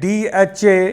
DHA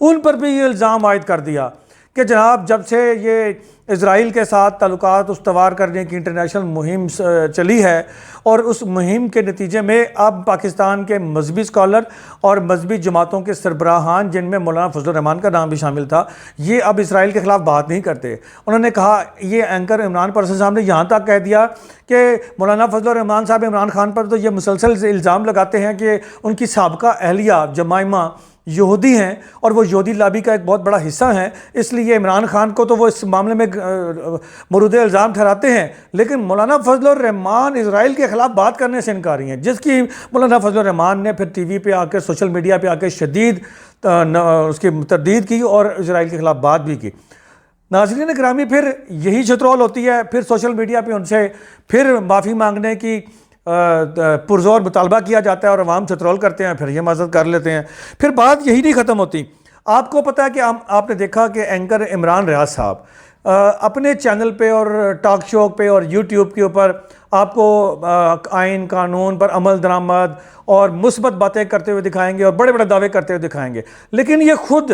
ان پر بھی یہ الزام عائد کر دیا کہ جناب جب سے یہ اسرائیل کے ساتھ تعلقات استوار کرنے کی انٹرنیشنل مہم چلی ہے اور اس مہم کے نتیجے میں اب پاکستان کے مذہبی اسکالر اور مذہبی جماعتوں کے سربراہان، جن میں مولانا فضل الرحمان کا نام بھی شامل تھا، یہ اب اسرائیل کے خلاف بات نہیں کرتے۔ انہوں نے کہا، یہ اینکر عمران پرسن صاحب نے یہاں تک کہہ دیا کہ مولانا فضل الرحمان صاحب عمران خان پر تو یہ مسلسل الزام لگاتے ہیں کہ ان کی سابقہ اہلیہ جمائمہ یہودی ہیں اور وہ یہودی لابی کا ایک بہت بڑا حصہ ہیں، اس لیے عمران خان کو تو وہ اس معاملے میں مورد الزام ٹھہراتے ہیں، لیکن مولانا فضل الرحمان اسرائیل کے خلاف بات کرنے سے انکاری ہیں، جس کی مولانا فضل الرحمان نے پھر ٹی وی پہ آ کے، سوشل میڈیا پہ آ کے شدید اس کی تردید کی اور اسرائیل کے خلاف بات بھی کی۔ ناظرین گرامی، پھر یہی چترول ہوتی ہے، پھر سوشل میڈیا پہ ان سے پھر معافی مانگنے کی پرزور مطالبہ کیا جاتا ہے اور عوام چترول کرتے ہیں، پھر یہ معذرت کر لیتے ہیں، پھر بات یہی نہیں ختم ہوتی۔ آپ کو پتہ ہے کہ آپ نے دیکھا کہ اینکر عمران ریاض صاحب اپنے چینل پہ اور ٹاک شو پہ اور یوٹیوب کے اوپر آپ کو آئین قانون پر عمل درآمد اور مثبت باتیں کرتے ہوئے دکھائیں گے اور بڑے بڑے دعوے کرتے ہوئے دکھائیں گے، لیکن یہ خود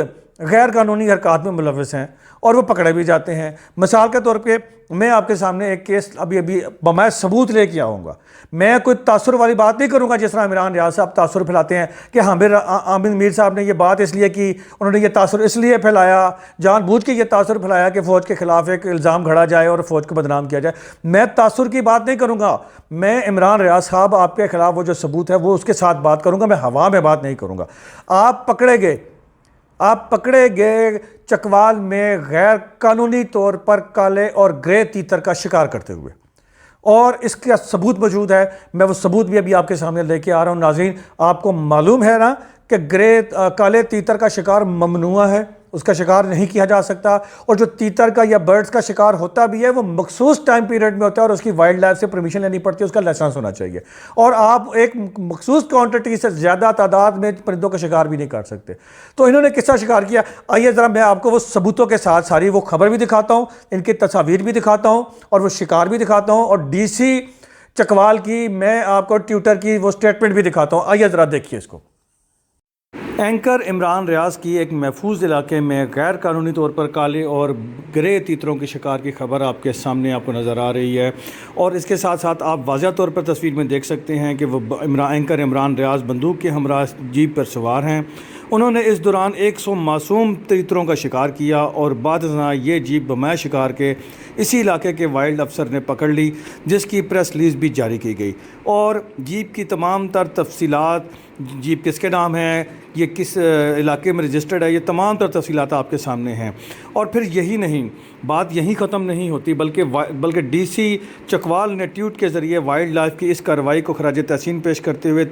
غیر قانونی حرکات میں ملوث ہیں اور وہ پکڑے بھی جاتے ہیں۔ مثال کے طور پہ میں آپ کے سامنے ایک کیس ابھی بمائے ثبوت لے کے آؤں گا، میں کوئی تاثر والی بات نہیں کروں گا جس طرح عمران ریاض صاحب تاثر پھیلاتے ہیں کہ حامد میر صاحب نے یہ بات اس لیے کی، انہوں نے یہ تاثر اس لیے پھیلایا، جان بوجھ کے یہ تاثر پھیلایا کہ فوج کے خلاف ایک الزام گھڑا جائے اور فوج کو بدنام کیا جائے۔ میں تاثر کی بات نہیں کروں گا، میں عمران ریاض صاحب آپ کے خلاف وہ جو ثبوت ہے وہ اس کے ساتھ بات کروں گا، میں ہوا میں بات نہیں کروں گا۔ آپ پکڑے گئے چکوال میں غیر قانونی طور پر کالے اور گرے تیتر کا شکار کرتے ہوئے، اور اس کا ثبوت موجود ہے، میں وہ ثبوت بھی ابھی آپ کے سامنے لے کے آ رہا ہوں۔ ناظرین، آپ کو معلوم ہے نا کہ کالے تیتر کا شکار ممنوع ہے، اس کا شکار نہیں کیا جا سکتا، اور جو تیتر کا یا برڈز کا شکار ہوتا بھی ہے وہ مخصوص ٹائم پیریڈ میں ہوتا ہے اور اس کی وائلڈ لائف سے پرمیشن لینی پڑتی ہے، اس کا لائسنس ہونا چاہیے، اور آپ ایک مخصوص کوانٹٹی سے زیادہ تعداد میں پرندوں کا شکار بھی نہیں کر سکتے۔ تو انہوں نے کس طرح شکار کیا، آئیے ذرا میں آپ کو وہ ثبوتوں کے ساتھ ساری وہ خبر بھی دکھاتا ہوں، ان کی تصاویر بھی دکھاتا ہوں اور وہ شکار بھی دکھاتا ہوں، اور ڈی سی چکوال کی میں آپ کو ٹویٹر کی وہ سٹیٹمنٹ بھی دکھاتا ہوں۔ آئیے ذرا دیکھیے اس کو۔ اینکر عمران ریاض کی ایک محفوظ علاقے میں غیر قانونی طور پر کالے اور گرے تیتروں کے شکار کی خبر آپ کے سامنے آپ کو نظر آ رہی ہے، اور اس کے ساتھ ساتھ آپ واضح طور پر تصویر میں دیکھ سکتے ہیں کہ وہ اینکر عمران ریاض بندوق کے ہمراہ جیپ پر سوار ہیں۔ انہوں نے اس دوران 100 معصوم تیتروں کا شکار کیا اور بعد ازاں یہ جیپ بمائے شکار کے اسی علاقے کے وائلڈ افسر نے پکڑ لی، جس کی پریس ریلیز بھی جاری کی گئی، اور جیپ کی تمام تر تفصیلات، جیپ کس کے نام ہے، یہ کس علاقے میں رجسٹرڈ ہے، یہ تمام تر تفصیلات آپ کے سامنے ہیں۔ اور پھر یہی نہیں، بات یہیں ختم نہیں ہوتی، بلکہ ڈی سی چکوال نے ٹویٹ کے ذریعے وائلڈ لائف کی اس کارروائی کو خراج تحسین پیش کرتے ہوئے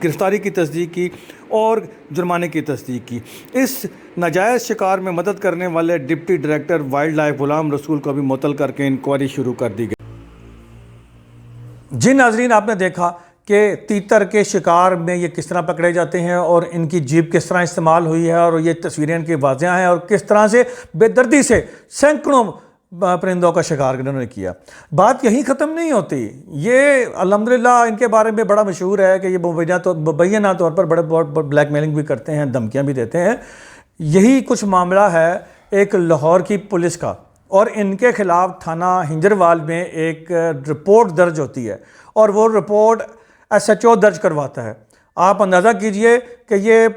گرفتاری کی تصدیق کی اور جرمانے کی تصدیق کی۔ اس ناجائز شکار میں مدد کرنے والے deputy director wild life Ghulam رسول کو بھی معطل کر کے انکوائری شروع کر دی گئی۔ جی ناظرین، آپ نے دیکھا کہ تیتر کے شکار میں یہ کس طرح پکڑے جاتے ہیں اور ان کی جیپ کس طرح استعمال ہوئی ہے، اور یہ تصویریں ان کی واضح ہیں، اور کس طرح سے بے دردی سے سینکڑوں پرندوں کا شکار انہوں نے کیا۔ بات یہیں ختم نہیں ہوتی، یہ الحمدللہ ان کے بارے میں بڑا مشہور ہے کہ یہ مبینہ طور پر بڑے بلیک میلنگ بھی کرتے ہیں، دھمکیاں بھی دیتے ہیں۔ یہی کچھ معاملہ ہے ایک لاہور کی پولیس کا، اور ان کے خلاف تھانہ ہنجروال میں ایک رپورٹ درج ہوتی ہے، اور وہ رپورٹ SHO درج کرواتا ہے۔ آپ اندازہ کیجئے کہ یہ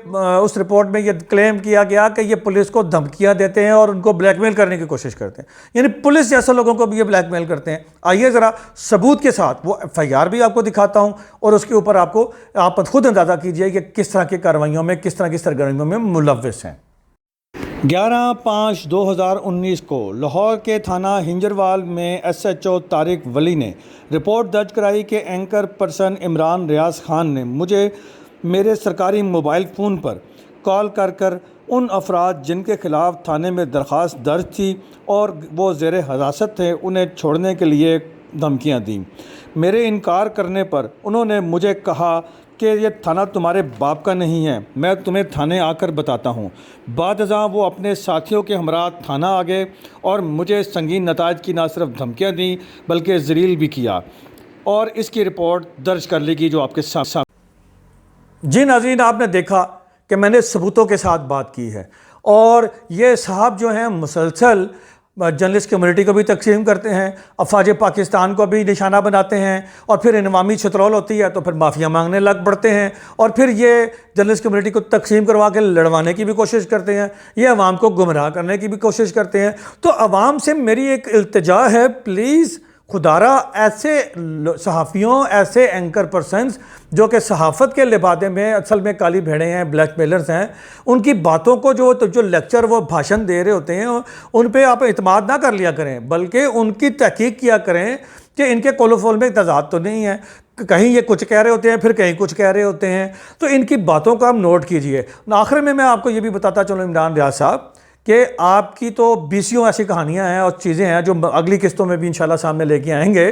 اس رپورٹ میں یہ کلیم کیا گیا کہ یہ پولیس کو دھمکیاں دیتے ہیں اور ان کو بلیک میل کرنے کی کوشش کرتے ہیں، یعنی پولیس جیسے لوگوں کو بھی یہ بلیک میل کرتے ہیں۔ آئیے ذرا ثبوت کے ساتھ وہ FIR بھی آپ کو دکھاتا ہوں، اور اس کے اوپر آپ خود اندازہ کیجئے کہ کس طرح کی کارروائیوں میں، کس طرح کی سرگرمیوں میں ملوث ہیں۔ 11/5/2019 کو لاہور کے تھانہ ہنجروال میں SHO طارق ولی نے رپورٹ درج کرائی کہ اینکر پرسن عمران ریاض خان نے مجھے میرے سرکاری موبائل فون پر کال کر ان افراد جن کے خلاف تھانے میں درخواست درج تھی اور وہ زیر حراست تھے انہیں چھوڑنے کے لیے دھمکیاں دیں۔ میرے انکار کرنے پر انہوں نے مجھے کہا کہ یہ تھانہ تمہارے باپ کا نہیں ہے، میں تمہیں تھانے آ کر بتاتا ہوں۔ بعد ازاں وہ اپنے ساتھیوں کے ہمراہ تھانہ آ گئے اور مجھے سنگین نتائج کی نہ صرف دھمکیاں دیں بلکہ ذلیل بھی کیا، اور اس کی رپورٹ درج کر لی گئی جو آپ کے ساتھ۔ جی ناظرین، آپ نے دیکھا کہ میں نے ثبوتوں کے ساتھ بات کی ہے، اور یہ صاحب جو ہیں مسلسل جرنلسٹ کمیونٹی کو بھی تقسیم کرتے ہیں، افواج پاکستان کو بھی نشانہ بناتے ہیں، اور پھر عوامی چترول ہوتی ہے تو پھر معافیا مانگنے لگ پڑتے ہیں، اور پھر یہ جرنلسٹ کمیونٹی کو تقسیم کروا کے لڑوانے کی بھی کوشش کرتے ہیں، یہ عوام کو گمراہ کرنے کی بھی کوشش کرتے ہیں۔ تو عوام سے میری ایک التجا ہے، پلیز خدارہ ایسے صحافیوں، ایسے اینکر پرسنز جو کہ صحافت کے لبادے میں اصل میں کالی بھیڑیں ہیں، بلیک میلرز ہیں، ان کی باتوں کو جو لیکچر وہ بھاشن دے رہے ہوتے ہیں ان پہ آپ اعتماد نہ کر لیا کریں، بلکہ ان کی تحقیق کیا کریں کہ ان کے قول و فعل میں تضاد تو نہیں ہے، کہیں یہ کچھ کہہ رہے ہوتے ہیں پھر کہیں کچھ کہہ رہے ہوتے ہیں، تو ان کی باتوں کو آپ نوٹ کیجئے۔ آخر میں آپ کو یہ بھی بتاتا چلوں عمران ریاض صاحب کہ آپ کی تو بیسیوں ایسی کہانیاں ہیں اور چیزیں ہیں جو اگلی قسطوں میں بھی انشاءاللہ سامنے لے کے آئیں گے،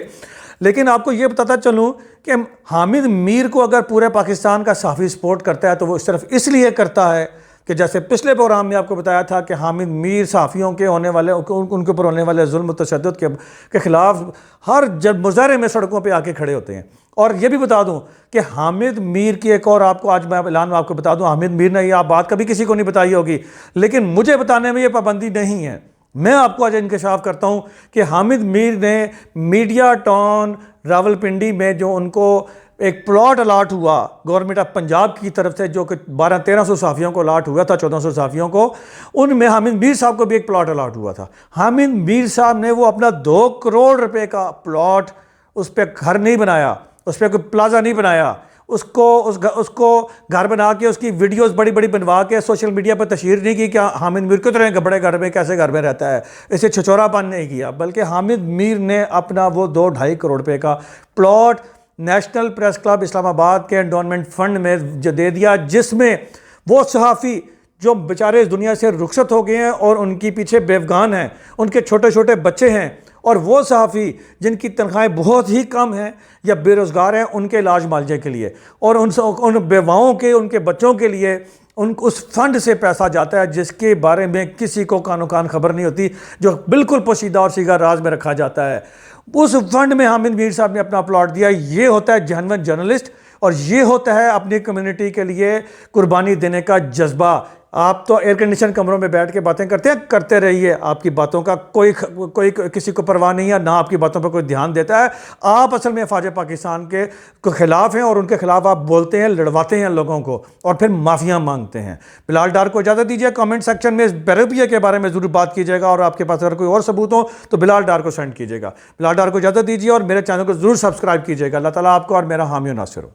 لیکن آپ کو یہ بتاتا چلوں کہ حامد میر کو اگر پورے پاکستان کا صحافی سپورٹ کرتا ہے تو وہ صرف اس لیے کرتا ہے کہ جیسے پچھلے پروگرام میں آپ کو بتایا تھا کہ حامد میر صحافیوں کے ہونے والے ان کے اوپر ہونے والے ظلم و تشدد کے خلاف ہر مظاہرے میں سڑکوں پہ آ کے کھڑے ہوتے ہیں۔ اور یہ بھی بتا دوں کہ حامد میر کی ایک اور آپ کو آج میں اعلان میں آپ کو بتا دوں، حامد میر نے یہ آپ بات کبھی کسی کو نہیں بتائی ہوگی، لیکن مجھے بتانے میں یہ پابندی نہیں ہے، میں آپ کو آج انکشاف کرتا ہوں کہ حامد میر نے میڈیا ٹاؤن راولپنڈی میں جو ان کو ایک پلاٹ الاٹ ہوا گورنمنٹ آف پنجاب کی طرف سے، جو کہ 1200-1300 صحافیوں کو الاٹ ہوا تھا، 1400 صحافیوں کو، ان میں حامد میر صاحب کو بھی ایک پلاٹ الاٹ ہوا تھا۔ حامد میر صاحب نے وہ اپنا 2 کروڑ روپے کا پلاٹ، اس پہ گھر نہیں بنایا، اس پہ کوئی پلازا نہیں بنایا، اس کو گھر بنا کے اس کی ویڈیوز بڑی بڑی بنوا کے سوشل میڈیا پر تشہیر نہیں کی کہ حامد میر کتنے بڑے گھر میں کیسے گھر میں رہتا ہے، اسے چھچورا پن نہیں کیا، بلکہ حامد میر نے اپنا وہ 2-2.5 کروڑ روپے کا پلاٹ نیشنل پریس کلب اسلام آباد کے انڈونمنٹ فنڈ میں دے دیا، جس میں وہ صحافی جو بیچارے اس دنیا سے رخصت ہو گئے ہیں اور ان کی پیچھے بیوگان ہیں، ان کے چھوٹے چھوٹے بچے ہیں، اور وہ صحافی جن کی تنخواہیں بہت ہی کم ہیں یا بے روزگار ہیں، ان کے علاج معالجے کے لیے اور ان بیواؤں کے، ان کے بچوں کے لیے اس فنڈ سے پیسہ جاتا ہے جس کے بارے میں کسی کو کان و کان خبر نہیں ہوتی، جو بالکل پوشیدہ اور سیگا راز میں رکھا جاتا ہے۔ اس فنڈ میں حامد میر صاحب نے اپنا پلاٹ دیا۔ یہ ہوتا ہے جینوین جرنلسٹ، اور یہ ہوتا ہے اپنی کمیونٹی کے لیے قربانی دینے کا جذبہ۔ آپ تو ایئر کنڈیشن کمروں میں بیٹھ کے باتیں کرتے ہیں، کرتے رہیے، آپ کی باتوں کا کوئی کسی کو پرواہ نہیں ہے، نہ آپ کی باتوں پر کوئی دھیان دیتا ہے۔ آپ اصل میں افواج پاکستان کے خلاف ہیں، اور ان کے خلاف آپ بولتے ہیں، لڑواتے ہیں لوگوں کو، اور پھر معافیاں مانگتے ہیں۔ بلال ڈار کو اجازت دیجیے، کامنٹ سیکشن میں اس بیروپیہ کے بارے میں ضرور بات کیجیے گا، اور آپ کے پاس اگر کوئی اور ثبوت ہو تو بلال ڈار کو سینڈ کیجیے گا۔ بلال ڈار کو اجازت دیجیے اور میرے چینل کو ضرور سبسکرائب کیجیے گا۔ اللہ تعالیٰ آپ کو اور میرا حامی و ناصر ہو۔